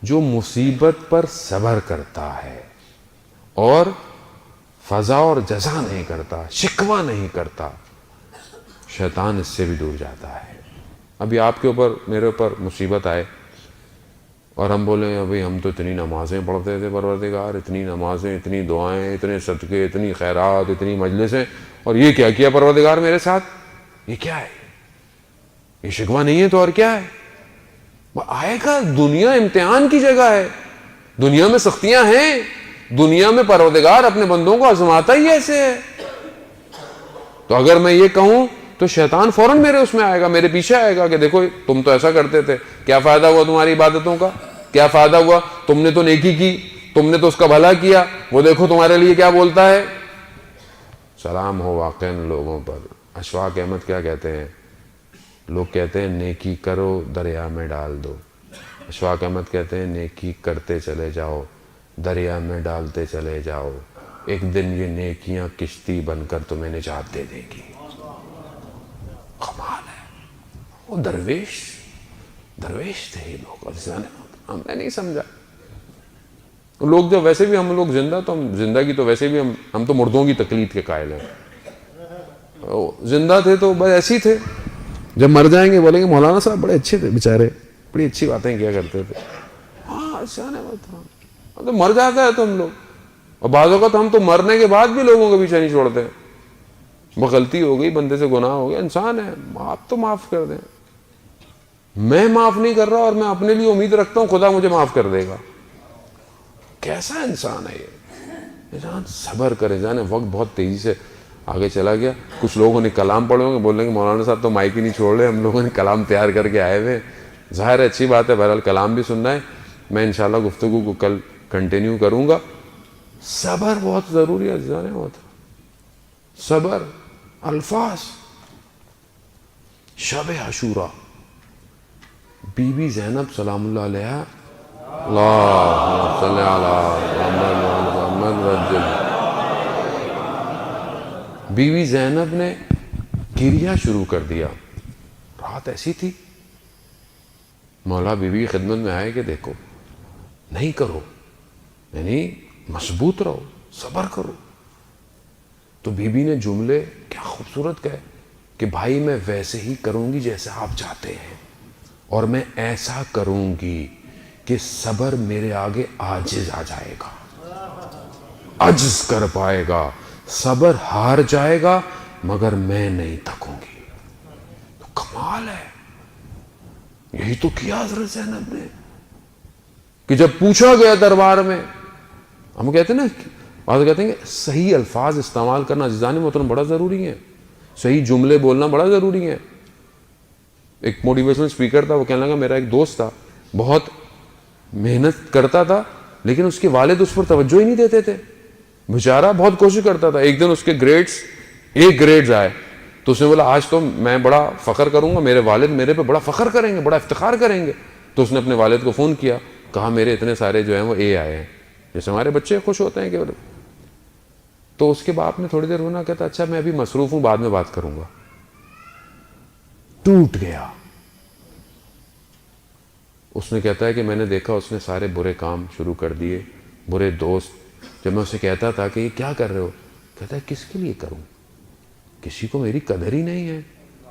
جو مصیبت پر صبر کرتا ہے اور فضا اور جزا نہیں کرتا، شکوہ نہیں کرتا، شیطان اس سے بھی دور جاتا ہے۔ ابھی آپ کے اوپر میرے اوپر مصیبت آئے اور ہم بولیں ابھی ہم تو اتنی نمازیں پڑھتے تھے پروردگار، اتنی نمازیں، اتنی دعائیں، اتنے صدقے، اتنی خیرات، اتنی مجلسیں، اور یہ کیا کیا پروردگار میرے ساتھ؟ یہ کیا ہے؟ یہ شکوہ نہیں ہے تو اور کیا ہے؟ آئے گا، دنیا امتحان کی جگہ ہے، دنیا میں سختیاں ہیں، دنیا میں پروردگار اپنے بندوں کو آزماتا ہی ایسے ہے۔ تو اگر میں یہ کہوں تو شیطان فوراً میرے اس میں آئے گا، میرے پیچھے آئے گا کہ دیکھو تم تو ایسا کرتے تھے، کیا فائدہ ہوا تمہاری عبادتوں کا؟ کیا فائدہ ہوا؟ تم نے تو نیکی کی، تم نے تو اس کا بھلا کیا، وہ دیکھو تمہارے لیے کیا بولتا ہے۔ سلام ہو واقع لوگوں پر۔ اشفاق احمد کیا کہتے ہیں؟ لوگ کہتے ہیں نیکی کرو دریا میں ڈال دو، اشفاق احمد کہتے ہیں نیکی کرتے چلے جاؤ، دریا میں ڈالتے چلے جاؤ، ایک دن یہ نیکیاں کشتی بن کر تمہیں نجات دے دیں گی۔ کمال ہے۔ وہ درویش تھے یہ لوگ، ہم نے نہیں سمجھا۔ لوگ جو ویسے بھی ہم لوگ زندہ، تو ہم زندگی تو ویسے بھی ہم تو مردوں کی تقلید کے قائل ہیں۔ زندہ تھے تو بس ایسے ہی تھے، جب مر جائیں گے بولیں گے مولانا صاحب بڑے اچھے تھے بیچارے، بڑی اچھی باتیں کیا کرتے تھے۔ ہاں شان ہے، تو مر جاتا ہے تو ہم لوگ، اور بعض اوقات ہم تو مرنے کے بعد بھی لوگوں کے پیچھے نہیں چھوڑتے ہیں۔ وہ غلطی ہو گئی، بندے سے گناہ ہو گیا، انسان ہے، آپ تو معاف کر دیں۔ میں معاف نہیں کر رہا اور میں اپنے لیے امید رکھتا ہوں خدا مجھے معاف کر دے گا۔ کیسا انسان ہے یہ؟ انسان صبر کرے، جانے وقت بہت تیزی سے آگے چلا گیا۔ کچھ لوگوں نے کلام پڑھے ہوں گے، بول رہے ہیں کہ مولانا صاحب تو مائک ہی نہیں چھوڑ رہے، ہم لوگوں نے کلام تیار کر کے آئے ہوئے۔ ظاہر ہے اچھی بات ہے، بہرحال کلام بھی سننا ہے، میں انشاءاللہ گفتگو کو کل کنٹینیو کروں گا۔ صبر بہت ضروری ہے جانے، بہت صبر۔ الفاظ، شب عاشورہ، بی بی زینب سلام اللہ علیہا، اللہم صلی علی محمد وسلم، بی بی زینب نے گریہ شروع کر دیا۔ رات ایسی تھی، مولا بی بی کی خدمت میں آئے کہ دیکھو نہیں کرو، یعنی مضبوط رہو، صبر کرو۔ تو بی بی نے جملے کیا خوبصورت کہے کہ بھائی میں ویسے ہی کروں گی جیسے آپ چاہتے ہیں، اور میں ایسا کروں گی کہ صبر میرے آگے عاجز آ جائے گا، عجز کر پائے گا، صبر ہار جائے گا، مگر میں نہیں تھکوں گی۔ تو کمال ہے، یہی تو کیا حضرت زینب نے کہ جب پوچھا گیا دربار میں، ہم کہتے ہیں نا، بعض کہتے ہیں کہ صحیح الفاظ استعمال کرنا عزیزان محترم بڑا ضروری ہے، صحیح جملے بولنا بڑا ضروری ہے۔ ایک موٹیویشنل اسپیکر تھا، وہ کہنے لگا میرا ایک دوست تھا، بہت محنت کرتا تھا لیکن اس کے والد اس پر توجہ ہی نہیں دیتے تھے، بیچارہ بہت کوشش کرتا تھا۔ ایک دن اس کے ایک گریڈز آئے تو اس نے بولا آج تو میں بڑا فخر کروں گا، میرے والد میرے پہ بڑا فخر کریں گے، بڑا افتخار کریں گے۔ تو اس نے اپنے والد کو فون کیا، کہا میرے اتنے سارے جو ہیں وہ اے آئے ہیں، جیسے ہمارے بچے خوش ہوتے ہیں کہ۔ تو اس کے باپ نے تھوڑی دیر ہونا، کہتا اچھا میں ابھی مصروف ہوں، بعد میں بات کروں گا۔ ٹوٹ گیا۔ اس نے کہتا ہے کہ میں نے دیکھا اس نے سارے برے کام شروع کر دیے، برے دوست۔ جب میں اسے کہتا تھا کہ یہ کیا کر رہے ہو، کہتا ہے کس کے لیے کروں، کسی کو میری قدر ہی نہیں ہے۔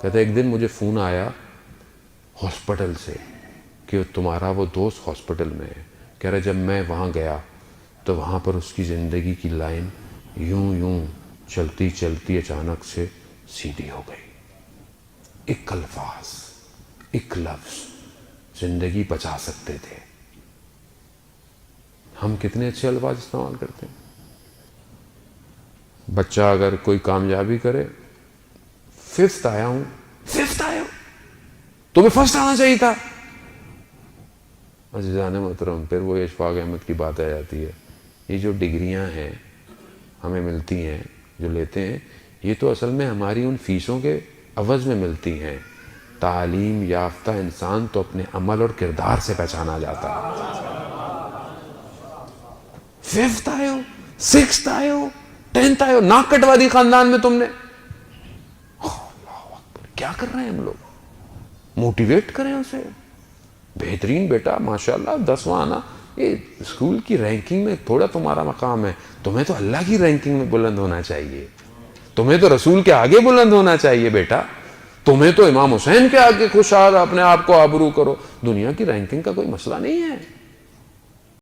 کہتا ہے ایک دن مجھے فون آیا ہاسپٹل سے کہ تمہارا وہ دوست ہاسپٹل میں ہے۔ کہہ رہا جب میں وہاں گیا تو وہاں پر اس کی زندگی کی لائن یوں چلتی چلتی اچانک سے سیدھی ہو گئی۔ ایک الفاظ، ایک لفظ زندگی بچا سکتے تھے۔ ہم کتنے اچھے الفاظ استعمال کرتے ہیں۔ بچہ اگر کوئی کامیابی کرے، ففتھ آیا ہوں، تمہیں فرسٹ آنا چاہیے تھا۔ عزیزان محترم، پھر وہ اشفاق احمد کی بات آ جاتی ہے، یہ جو ڈگریاں ہیں ہمیں ملتی ہیں، جو لیتے ہیں، یہ تو اصل میں ہماری ان فیسوں کے عوض میں ملتی ہیں۔ تعلیم یافتہ انسان تو اپنے عمل اور کردار سے پہچانا جاتا ہے۔ ففتھ آئے ہو، سکسth آئے ہو، 10th آئے ہو، ناک کٹوا دی خاندان میں تم نے۔ اللہ اکبر، کیا کر رہے ہیں ہم لوگ؟ موٹیویٹ کریں اسے، بہترین بیٹا ماشاءاللہ 10واں آنا، یہ اسکول کی رینکنگ میں تھوڑا تمہارا مقام ہے، تمہیں تو اللہ کی رینکنگ میں بلند ہونا چاہیے، تمہیں تو رسول کے آگے بلند ہونا چاہیے بیٹا، تمہیں تو امام حسین کے آگے خوشحال اپنے آپ کو آبرو کرو، دنیا کی رینکنگ کا کوئی مسئلہ نہیں ہے.